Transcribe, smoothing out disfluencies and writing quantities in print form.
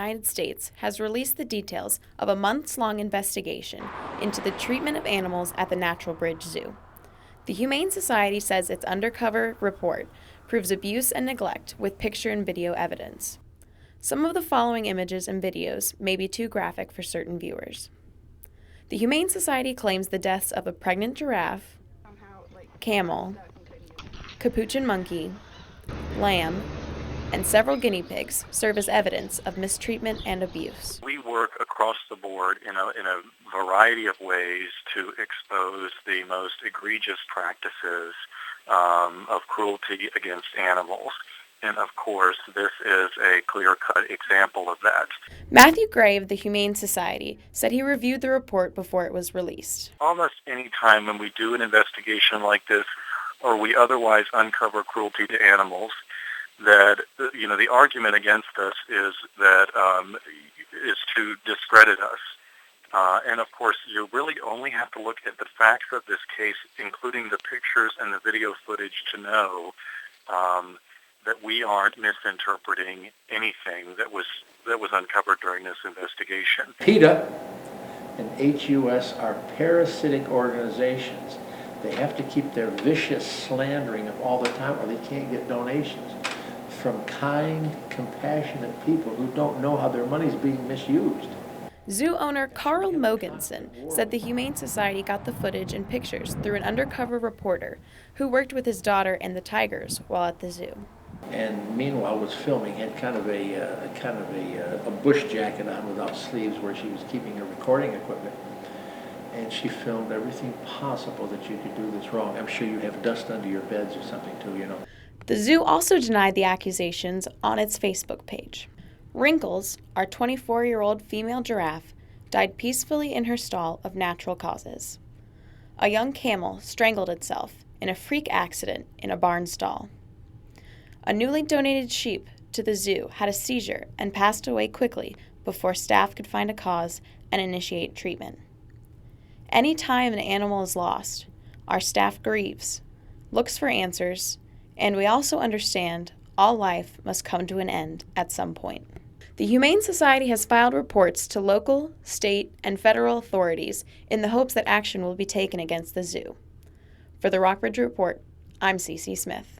United States has released the details of a months-long investigation into the treatment of animals at the Natural Bridge Zoo. The Humane Society says its undercover report proves abuse and neglect with picture and video evidence. Some of the following images and videos may be too graphic for certain viewers. The Humane Society claims the deaths of a pregnant giraffe, camel, capuchin monkey, lamb, and several guinea pigs serve as evidence of mistreatment and abuse. We work across the board in a variety of ways to expose the most egregious practices of cruelty against animals. And of course, this is a clear-cut example of that. Matthew Gray of the Humane Society said he reviewed the report before it was released. Almost any time when we do an investigation like this, or we otherwise uncover cruelty to animals, that the argument against us is that is to discredit us. And of course, you really only have to look at the facts of this case, including the pictures and the video footage, to know that we aren't misinterpreting anything that was uncovered during this investigation. PETA and HUS are parasitic organizations. They have to keep their vicious slandering up all the time, or they can't get donations from kind, compassionate people who don't know how their money's being misused. Zoo owner Carl Mogensen said the Humane Society got the footage and pictures through an undercover reporter who worked with his daughter and the tigers while at the zoo. And meanwhile was filming, had kind of a bush jacket on without sleeves where she was keeping her recording equipment. And she filmed everything possible that you could do this wrong. I'm sure you have dust under your beds or something too, you know. The zoo also denied the accusations on its Facebook page. Wrinkles, our 24-year-old female giraffe, died peacefully in her stall of natural causes. A young camel strangled itself in a freak accident in a barn stall. A newly donated sheep to the zoo had a seizure and passed away quickly before staff could find a cause and initiate treatment. Any time an animal is lost, our staff grieves, looks for answers, and we also understand all life must come to an end at some point. The Humane Society has filed reports to local, state, and federal authorities in the hopes that action will be taken against the zoo. For the Rockbridge Report, I'm Cece Smith.